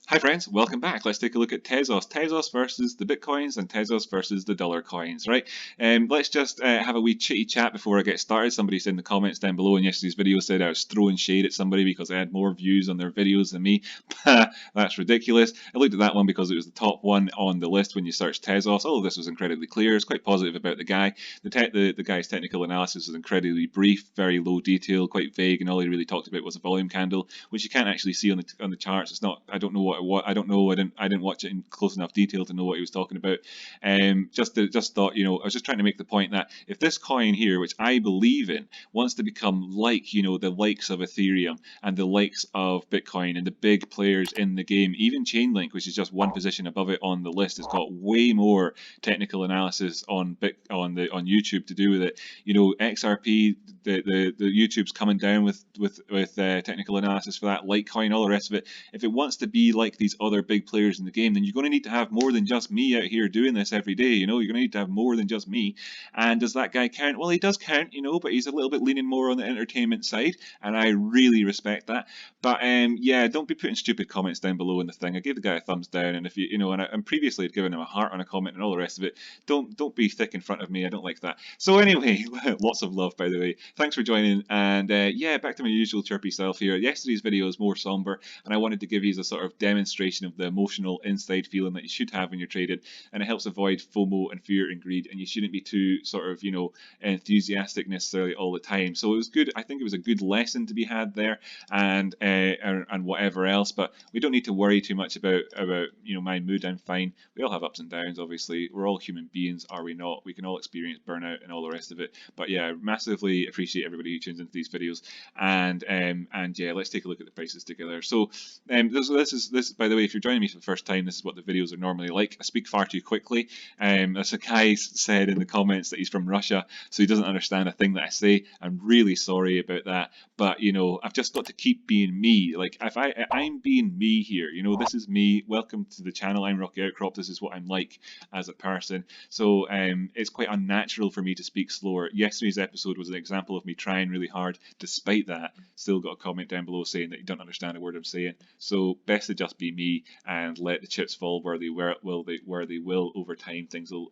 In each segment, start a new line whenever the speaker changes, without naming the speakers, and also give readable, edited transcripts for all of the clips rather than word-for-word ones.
Hi friends, welcome back. Let's take a look at Tezos. Tezos versus the Bitcoins and Tezos versus the dollar coins, right? Let's just have a wee chitty chat before I get started. Somebody said in the comments down below in yesterday's video said I was throwing shade at somebody because I had more views on their videos than me. That's ridiculous. I looked at that one because it was the top one on the list when you search Tezos. All of this was incredibly clear. It's quite positive about the guy. The guy's technical analysis was incredibly brief, very low detail, quite vague, and all he really talked about was a volume candle, which you can't actually see on the charts. It's not. I don't know what I don't know. I didn't watch it in close enough detail to know what he was talking about. Just thought, I was just trying to make the point that if this coin here, which I believe in, wants to become like, the likes of Ethereum and the likes of Bitcoin and the big players in the game, even Chainlink, which is just one position above it on the list, has got way more technical analysis on YouTube to do with it. XRP, the YouTube's coming down with technical analysis for that, Litecoin, all the rest of it. If it wants to be like these other big players in the game, then you're going to need to have more than just me out here doing this every day. You're going to need to have more than just me. And does that guy count? Well, he does count, but he's a little bit leaning more on the entertainment side, and I really respect that. But yeah, don't be putting stupid comments down below in the thing. I gave the guy a thumbs down, and if and previously I'd given him a heart on a comment and all the rest of it. Don't be thick in front of me. I don't like that. So anyway, lots of love, by the way. Thanks for joining, and yeah, back to my usual chirpy self here. Yesterday's video is more somber, and I wanted to give you a sort of demonstration of the emotional inside feeling that you should have when you're trading, and it helps avoid FOMO and fear and greed, and you shouldn't be too sort of enthusiastic necessarily all the time. So it was good. I think it was a good lesson to be had there, and whatever else. But we don't need to worry too much about my mood. I'm fine. We all have ups and downs. Obviously, we're all human beings, are we not? We can all experience burnout and all the rest of it. But yeah, massively appreciate everybody who tunes into these videos, and yeah, let's take a look at the prices together. So this by the way, if you're joining me for the first time, this is what the videos are normally like. I speak far too quickly. As a guy said in the comments that he's from Russia, so he doesn't understand a thing that I say. I'm really sorry about that, but I've just got to keep being me. Like if I'm being me here, this is me. Welcome to the channel. I'm Rocky Outcrop. This is what I'm like as a person. So it's quite unnatural for me to speak slower. Yesterday's episode was an example of me trying really hard. Despite that, still got a comment down below saying that you don't understand a word I'm saying. So best to just be me and let the chips fall where they will over time. Things will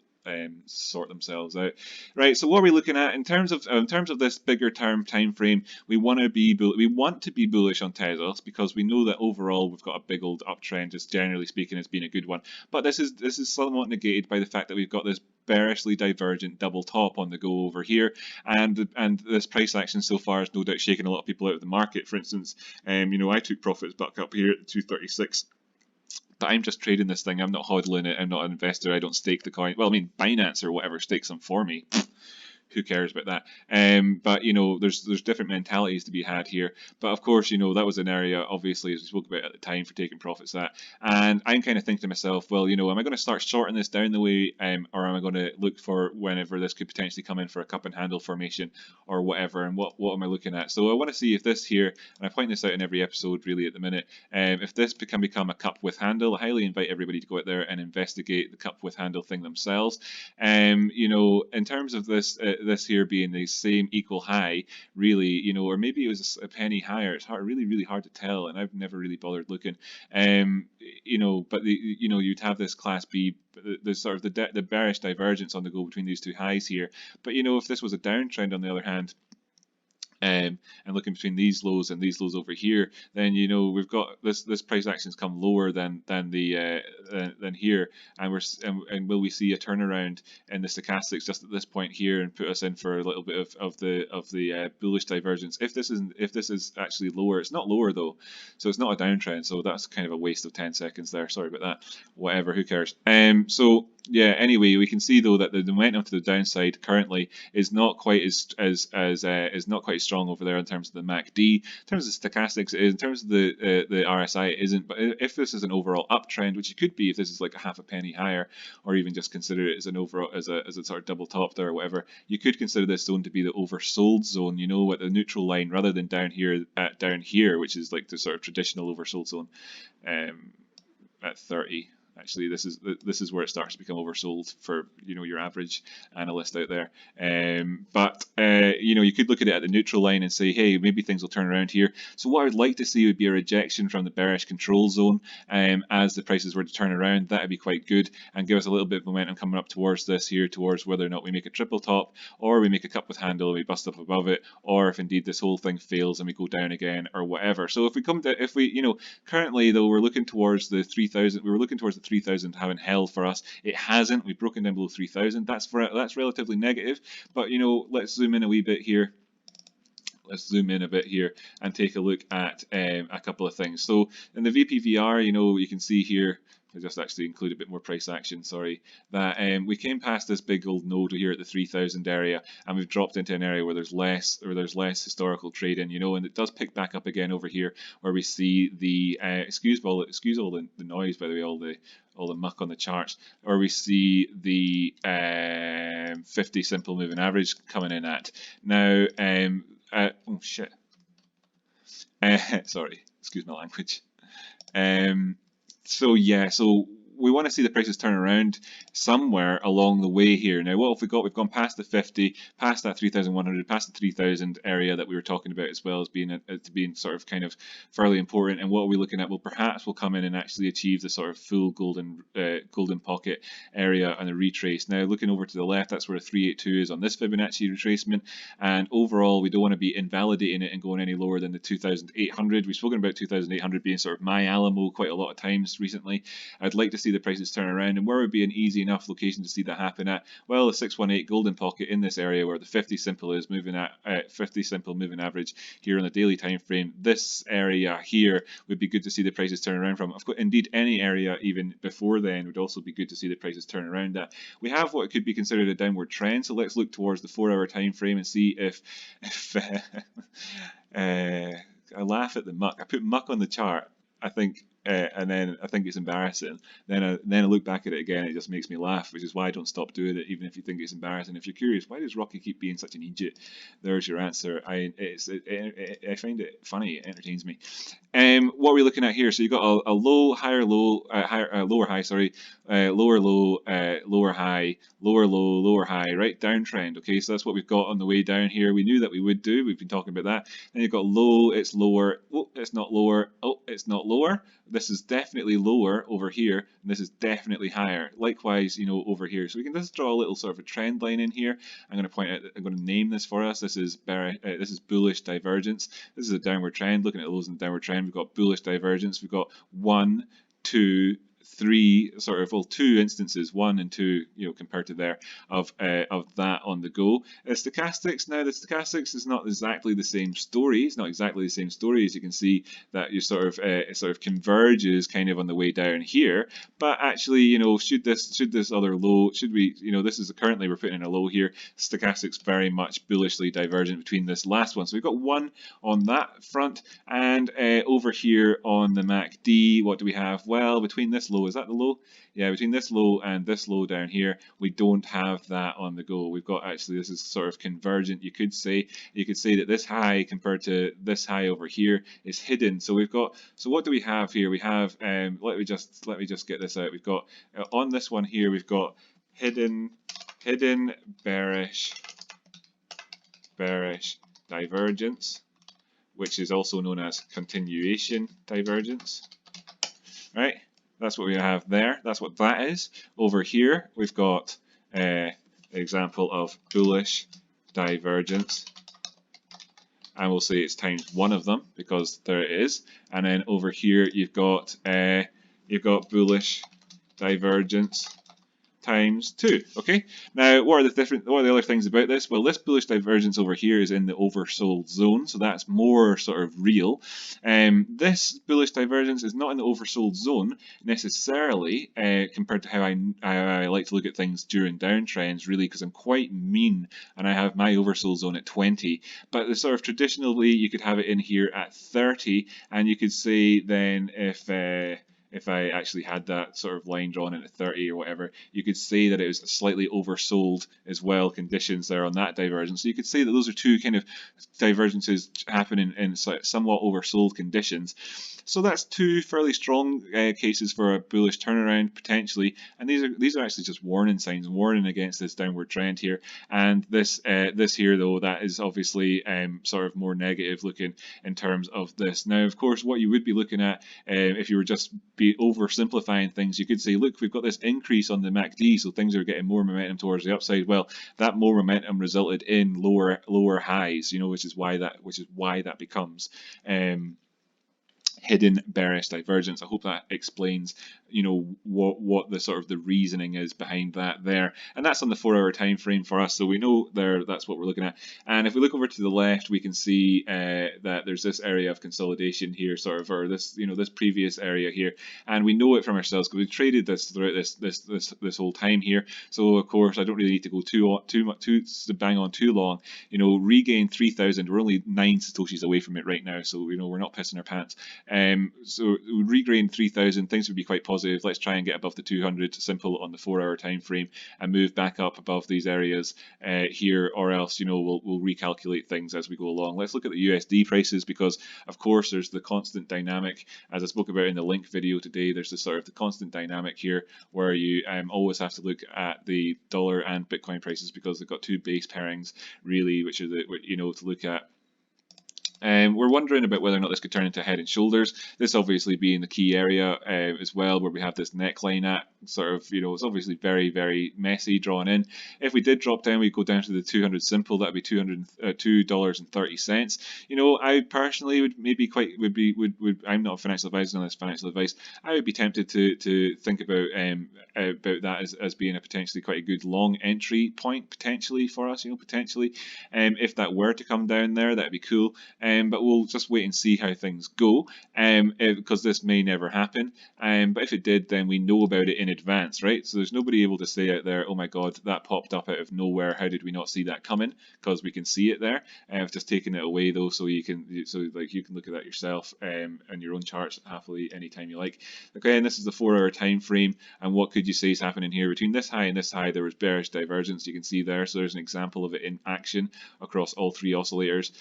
sort themselves out. Right, so what are we looking at in terms of this bigger term time frame? We want to be bullish on Tezos because we know that overall we've got a big old uptrend. Just generally speaking, it's been a good one. But this is somewhat negated by the fact that we've got this bearishly divergent double top on the go over here, and this price action so far has no doubt shaken a lot of people out of the market. For instance, I took profits back up here at 236. But I'm just trading this thing. I'm not hodling it. I'm not an investor. I don't stake the coin. Well, I mean, Binance or whatever stakes them for me. Who cares about that? But there's different mentalities to be had here. But of course, that was an area, obviously, as we spoke about at the time, for taking profits at. And I'm kind of thinking to myself, well, am I going to start shorting this down the way, or am I going to look for whenever this could potentially come in for a cup and handle formation or whatever? And what am I looking at? So I want to see if this here, and I point this out in every episode really at the minute, if this can become a cup with handle. I highly invite everybody to go out there and investigate the cup with handle thing themselves. In terms of this here being the same equal high, really, or maybe it was a penny higher. It's really hard to tell, and I've never really bothered looking. But you'd have this class B, the sort of the bearish divergence on the go between these two highs here. But if this was a downtrend on the other hand, and looking between these lows and these lows over here, then we've got this price action's come lower than here, and will we see a turnaround in the stochastics just at this point here and put us in for a little bit of the bullish divergence? If this is actually lower, it's not lower though, so it's not a downtrend. So that's kind of a waste of 10 seconds there. Sorry about that. Whatever, who cares? So yeah, anyway, we can see though that the momentum to the downside currently is not quite as strong over there in terms of the MACD. In terms of the stochastics, in terms of the RSI, it isn't. But if this is an overall uptrend, which it could be if this is like a half a penny higher, or even just consider it as an overall as a sort of double top there or whatever, you could consider this zone to be the oversold zone. At the neutral line rather than down here, which is like the sort of traditional oversold zone at 30. Actually, this is where it starts to become oversold for, you know, your average analyst out there. But you know, you could look at it at the neutral line and say, hey, maybe things will turn around here. So what I would like to see would be a rejection from the bearish control zone as the prices were to turn around. That would be quite good and give us a little bit of momentum coming up towards this here, towards whether or not we make a triple top, or we make a cup with handle and we bust up above it, or if indeed this whole thing fails and we go down again, or whatever. So if we come to, if we, you know, currently though we're looking towards the 3,000, we were looking towards the 3,000 having held for us. It hasn't. We've broken down below 3,000. That's relatively negative. But you know, let's zoom in a wee bit here. Let's zoom in a bit here and take a look at a couple of things. So in the VPVR, you know, you can see here, I just actually include a bit more price action, sorry, that we came past this big old node here at the 3,000 area, and we've dropped into an area where there's less historical trading, you know, and it does pick back up again over here where we see the excuse all the noise, by the way, all the muck on the charts, where we see the 50 simple moving average coming in at now. Oh shit. Sorry, excuse my language. So yeah, so we want to see the prices turn around somewhere along the way here. Now, what have we got? We've gone past the 50, past that 3,100, past the 3,000 area that we were talking about as well as being sort of kind of fairly important. And what are we looking at? Well, perhaps we'll come in and actually achieve the sort of full golden pocket area and a retrace. Now, looking over to the left, that's where the 382 is on this Fibonacci retracement. And overall, we don't want to be invalidating it and going any lower than the 2,800. We've spoken about 2,800 being sort of my Alamo quite a lot of times recently. I'd like to see the prices turn around, and where would be an easy enough location to see that happen at? Well, the 618 golden pocket in this area where the 50 simple is moving at 50 simple moving average here on the daily time frame. This area here would be good to see the prices turn around from. Of course, indeed, any area even before then would also be good to see the prices turn around at. We have what could be considered a downward trend, so let's look towards the 4-hour time frame and see if I laugh at the muck. I put muck on the chart, I think, and then I think it's embarrassing. Then I look back at it again, it just makes me laugh, which is why I don't stop doing it, even if you think it's embarrassing. If you're curious, why does Rocky keep being such an idiot? There's your answer. I find it funny. It entertains me. What are we looking at here? So you've got a low, higher low, lower high, sorry, lower low, lower high, lower low, lower high, right? Downtrend. Okay, so that's what we've got on the way down here. We knew that we would do. We've been talking about that. Then you've got low, it's lower. Oh, it's not lower. Oh, it's not lower. This is definitely lower over here, and this is definitely higher. Likewise, you know, over here. So we can just draw a little sort of a trend line in here. I'm going to point out, I'm going to name this for us. This is bullish divergence. This is a downward trend. Looking at lows in the downward trend, we've got bullish divergence. We've got 1, 2, 3, sort of, well, 2 instances, 1 and 2, you know, compared to there of that on the go. Stochastics, now the stochastics is not exactly the same story. It's not exactly the same story. As you can see, that you sort of converges kind of on the way down here. But actually, you know, should this other low, should we, you know, this is currently we're putting in a low here. Stochastics very much bullishly divergent between this last one. So we've got 1 on that front, and over here on the MACD, what do we have? Well, between this low, is that the low? Yeah, between this low and this low down here, we don't have that on the go. We've got, actually, this is sort of convergent. You could say that this high compared to this high over here is hidden. So we've got, so what do we have here? We have, let me just get this out. We've got on this one here, we've got hidden bearish divergence, which is also known as continuation divergence, right? That's what we have there. That's what that is. Over here, we've got an example of bullish divergence. And we'll say it's times 1 of them because there it is. And then over here, you've got bullish divergence times 2. Okay. Now, what are the other things about this? Well, this bullish divergence over here is in the oversold zone, so that's more sort of real. This bullish divergence is not in the oversold zone necessarily, compared to how I like to look at things during downtrends, really, because I'm quite mean and I have my oversold zone at 20. But the sort of traditionally, you could have it in here at 30, and you could say then if if I actually had that sort of line drawn into 30 or whatever, you could say that it was slightly oversold as well, conditions there on that divergence. So you could say that those are two kind of divergences happening in somewhat oversold conditions. So that's two fairly strong cases for a bullish turnaround potentially, and these are actually just warning signs, warning against this downward trend here. And this here though, that is obviously sort of more negative looking in terms of this. Now, of course, what you would be looking at if you were just be oversimplifying things, you could say, look, we've got this increase on the MACD, so things are getting more momentum towards the upside. Well, that more momentum resulted in lower highs, which is why that becomes hidden bearish divergence. I hope that explains, what the sort of the reasoning is behind that there. And that's on the 4-hour time frame for us, so we know there that's what we're looking at. And if we look over to the left, we can see that there's this area of consolidation here, sort of, or this, this previous area here, and we know it from ourselves because we've traded this throughout this whole time here. So of course, I don't really need to go too bang on too long. Regain 3,000. We're only 9 satoshis away from it right now, so we're not pissing our pants. So regain 3,000, things would be quite positive. Let's try and get above the 200 simple on the 4-hour time frame and move back up above these areas here, or else we'll recalculate things as we go along. Let's look at the USD prices, because of course there's the constant dynamic, as I spoke about in the link video today. There's this sort of the constant dynamic here where you always have to look at the dollar and Bitcoin prices, because they've got two base pairings really, which are to look at. We're wondering about whether or not this could turn into head and shoulders. This obviously being the key area as well, where we have this neckline at sort of, it's obviously very, very messy drawn in. If we did drop down, we go down to the 200 simple, that'd be $2.30. I personally would maybe I'm not a financial advisor on this financial advice. I would be tempted to think about that as being a potentially quite a good long entry point potentially for us. Potentially, if that were to come down there, that'd be cool. But we'll just wait and see how things go, because this may never happen. But if it did, then we know about it in advance, right? So there's nobody able to say out there, oh my god, that popped up out of nowhere. How did we not see that coming? Because we can see it there. I've just taken it away though, so you can look at that yourself on your own charts happily anytime you like. Okay, and this is the 4-hour time frame. And what could you say is happening here? Between this high and this high, there was bearish divergence. You can see there. So there's an example of it in action across all three oscillators.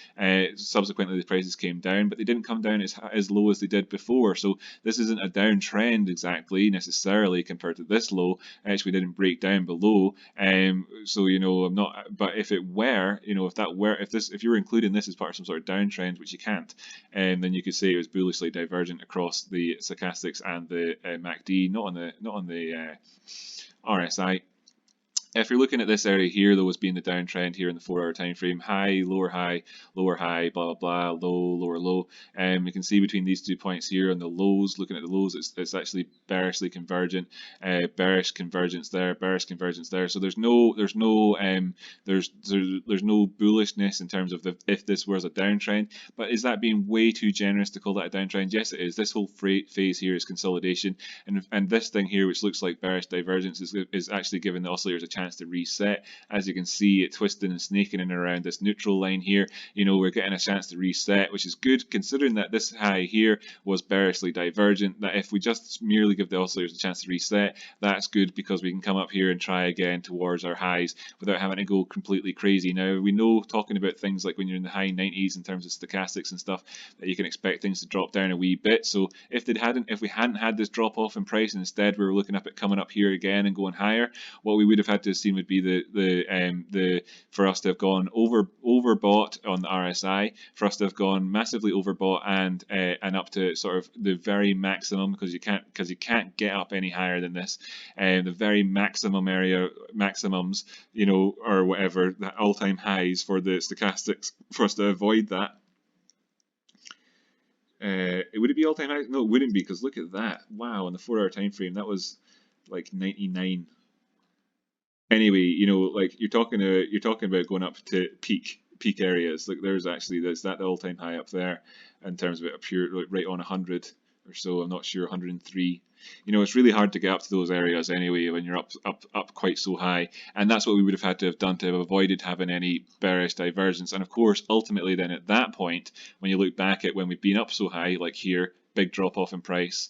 Subsequently, the prices came down, but they didn't come down as low as they did before. So this isn't a downtrend exactly necessarily compared to this low. Actually, didn't break down below. So I'm not. But if it were, if you were including this as part of some sort of downtrend, which you can't, then you could say it was bullishly divergent across the stochastics and the MACD, not on the RSI. If you're looking at this area here, though, as being the downtrend here in the 4-hour time frame, high, lower high, blah blah blah, low, lower low, you can see between these 2 points here on the lows, looking at the lows, it's actually bearishly convergent, bearish convergence there, bearish convergence there. So there's no bullishness in terms of if this was a downtrend. But is that being way too generous to call that a downtrend? Yes, it is. This whole phase here is consolidation, and this thing here, which looks like bearish divergence, is actually giving the oscillators a chance to reset. As you can see, it twisting and snaking in around this neutral line here. We're getting a chance to reset, which is good considering that this high here was bearishly divergent. That if we just merely give the oscillators a chance to reset, that's good, because we can come up here and try again towards our highs without having to go completely crazy. Now, we know, talking about things like when you're in the high 90s in terms of stochastics and stuff, that you can expect things to drop down a wee bit. So if we hadn't had this drop off in price, and instead we were looking up at coming up here again and going higher, what we would have had to have seen would be for us to have gone overbought on the RSI, for us to have gone massively overbought and up to sort of the very maximum, because you can't get up any higher than this, the very maximums, or whatever, the all-time highs for the stochastics, for us to avoid that. Would it be all-time highs? No, it wouldn't be, because look at that. Wow, on the 4-hour time frame, that was like 99. Anyway, you're talking about going up to peak areas. Like there's that all-time high up there in terms of it, pure right on 100 or so. I'm not sure, 103. It's really hard to get up to those areas anyway when you're up quite so high, and that's what we would have had to have done to have avoided having any bearish divergence. And of course, ultimately, then at that point, when you look back at when we've been up so high, like here, big drop off in price.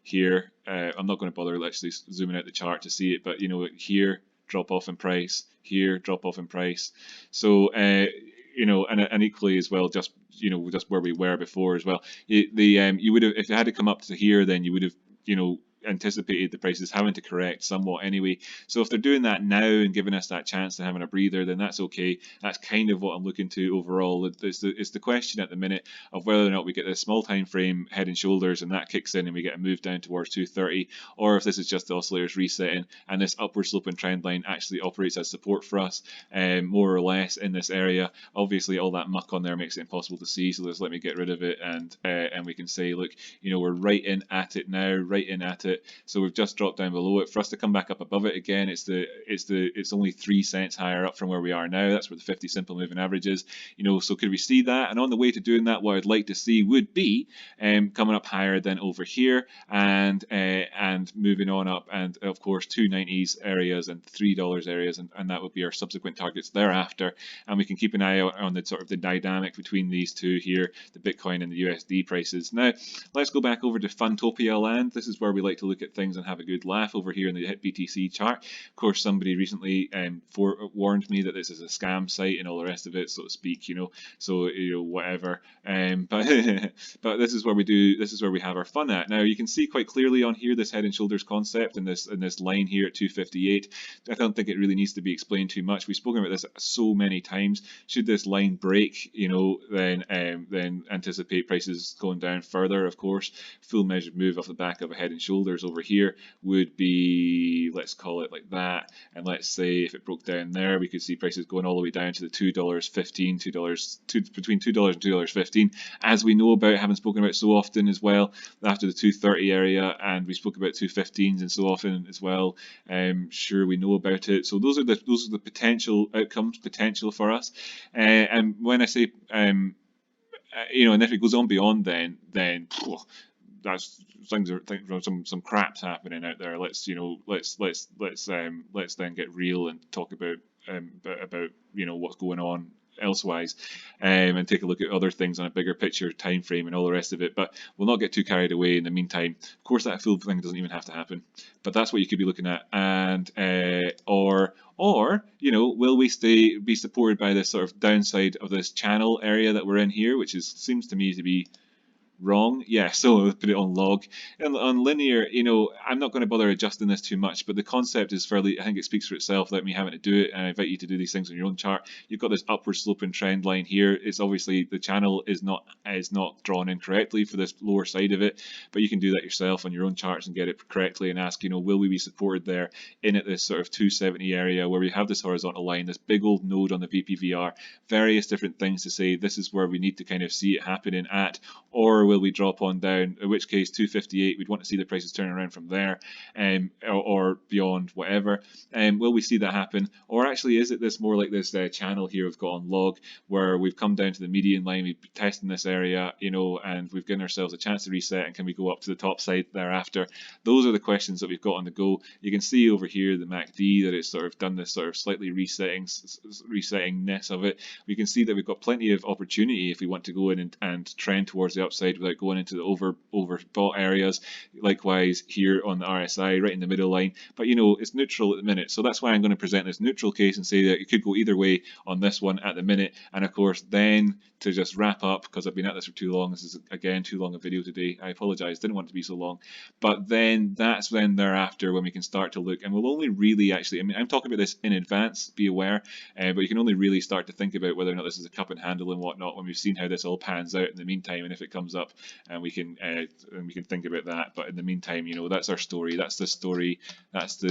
here. I'm not going to bother actually zooming out the chart to see it, but you know, here drop off in price, here drop off in price. So you know, and equally as well, just you know, just where we were before as well. You would have, if it had to come up to here, then you would have, you know, anticipated the prices having to correct somewhat anyway. So if they're doing that now and giving us that chance to having a breather, then that's okay. That's kind of what I'm looking to overall. It's the question at the minute of whether or not we get this small time frame head and shoulders and that kicks in and we get a move down towards 230, or if this is just the oscillators resetting and this upward sloping trend line actually operates as support for us, more or less in this area. Obviously all that muck on there makes it impossible to see, so let's let me get rid of it, and we can say, look, you know, we're right in at it now, right in at it. So we've just dropped down below it. For us to come back up above it again, it's only 3 cents higher up from where we are now. That's where the 50 simple moving average is. You know, so could we see that? And on the way to doing that, what I'd like to see would be coming up higher than over here, and moving on up, and of course 290s areas and $3 areas, and that would be our subsequent targets thereafter. And we can keep an eye out on the sort of the dynamic between these two here, the Bitcoin and the USD prices. Now let's go back over to Funtopia land. This is where we like to look at things and have a good laugh over here in the BTC chart. Of course, somebody recently warned me that this is a scam site and all the rest of it, so to speak. You know, so you know, whatever. But this is where we have our fun at. Now you can see quite clearly on here this head and shoulders concept in this line here at 258. I don't think it really needs to be explained too much. We've spoken about this so many times. Should this line break, you know, then anticipate prices going down further. Of course, full measured move off the back of a head and shoulders over here would be, let's call it like that, and let's say if it broke down there, we could see prices going all the way down to the $2.15, between $2 and $2.15, as we know about, having spoken about so often as well, after the 230 area, and we spoke about 215s and so often as well. Sure, we know about it. So those are the potential outcomes, potential for us. And when I say you know, and if it goes on beyond then that's some crap's happening out there. Let's, you know, let's then get real and talk about you know, what's going on elsewise, and take a look at other things on a bigger picture time frame and all the rest of it. But we'll not get too carried away in the meantime. Of course, that full thing doesn't even have to happen, but that's what you could be looking at. And or you know, will we be supported by this sort of downside of this channel area that we're in here, which seems to me to be wrong. Yeah, so we'll put it on log. And on linear, you know, I'm not going to bother adjusting this too much, but the concept is fairly, I think it speaks for itself without me having to do it, and I invite you to do these things on your own chart. You've got this upward sloping trend line here. It's obviously, the channel is not drawn in correctly for this lower side of it, but you can do that yourself on your own charts and get it correctly and ask, you know, will we be supported there in at this sort of 270 area where we have this horizontal line, this big old node on the VPVR, various different things to say this is where we need to kind of see it happening at, or will we drop on down, in which case 258, we'd want to see the prices turn around from there, or beyond, whatever. Will we see that happen? Or actually, is it this more like this channel here we've got on log, where we've come down to the median line, we've been testing this area, you know, and we've given ourselves a chance to reset, and can we go up to the top side thereafter? Those are the questions that we've got on the go. You can see over here the MACD that it's sort of done this sort of slightly resettingness of it. We can see that we've got plenty of opportunity if we want to go in and trend towards the upside without going into the overbought areas. Likewise here on the RSI, right in the middle line, but you know, it's neutral at the minute, so that's why I'm going to present this neutral case and say that it could go either way on this one at the minute. And of course, then to just wrap up, because I've been at this for too long, this is again too long a video today, I apologize, didn't want it to be so long, but then that's when thereafter when we can start to look, and we'll only really actually, I mean, I'm talking about this in advance, be aware, but you can only really start to think about whether or not this is a cup and handle and whatnot when we've seen how this all pans out in the meantime, and if it comes up, and we can think about that. But in the meantime, you know, that's our story, that's the story, that's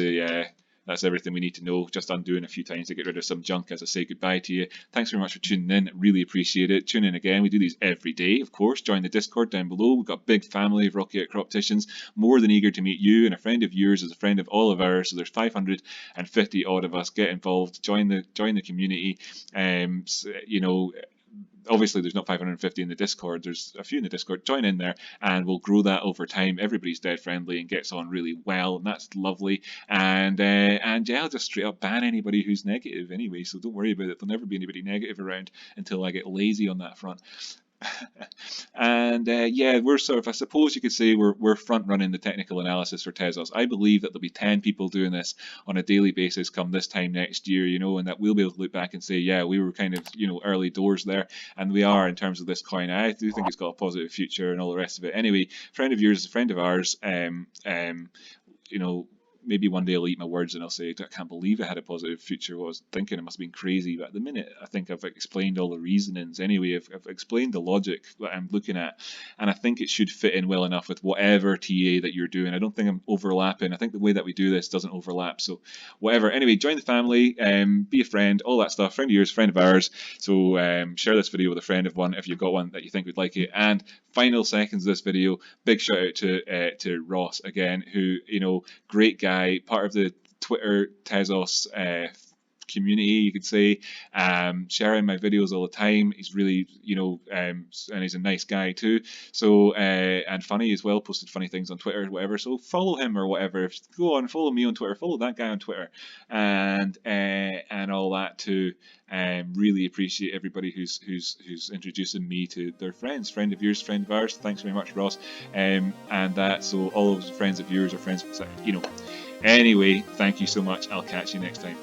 everything we need to know. Just undoing a few times to get rid of some junk as I say goodbye to you. Thanks very much for tuning in. Really appreciate it. Tune in again. We do these every day, of course. Join the Discord down below. We've got a big family of Rocky Outcrop opticians. More than eager to meet you, and a friend of yours is a friend of all of ours. So there's 550 odd of us. Get involved. Join the community. You know, obviously there's not 550 in the Discord, there's a few in the Discord. Join in there and we'll grow that over time. Everybody's dead friendly and gets on really well, and that's lovely. And yeah, I'll just straight up ban anybody who's negative anyway, so don't worry about it. There'll never be anybody negative around until I get lazy on that front. And yeah, we're sort of, I suppose you could say, we're front running the technical analysis for Tezos. I believe that there'll be 10 people doing this on a daily basis come this time next year, you know, and that we'll be able to look back and say, yeah, we were kind of, you know, early doors there, and we are in terms of this coin. I do think it's got a positive future and all the rest of it. Anyway, friend of yours is a friend of ours. You know, maybe one day I'll eat my words and I'll say, I can't believe it had a positive future. What I was thinking, it must have been crazy. But at the minute, I think I've explained all the reasonings anyway. I've explained the logic that I'm looking at, and I think it should fit in well enough with whatever TA that you're doing. I don't think I'm overlapping. I think the way that we do this doesn't overlap. So whatever. Anyway, join the family, be a friend, all that stuff. Friend of yours, friend of ours. So share this video with a friend of one if you've got one that you think would like it. And final seconds of this video, big shout out to Ross again, who, you know, great guy, part of the Twitter Tezos community, you could say, sharing my videos all the time. He's really, you know, and he's a nice guy too. So and funny as well. Posted funny things on Twitter, whatever. So follow him or whatever. Go on, follow me on Twitter. Follow that guy on Twitter, and all that too. Really appreciate everybody who's introducing me to their friends. Friend of yours, friend of ours. Thanks very much, Ross. And that, so all those friends of yours or friends, you know. Anyway, thank you so much. I'll catch you next time.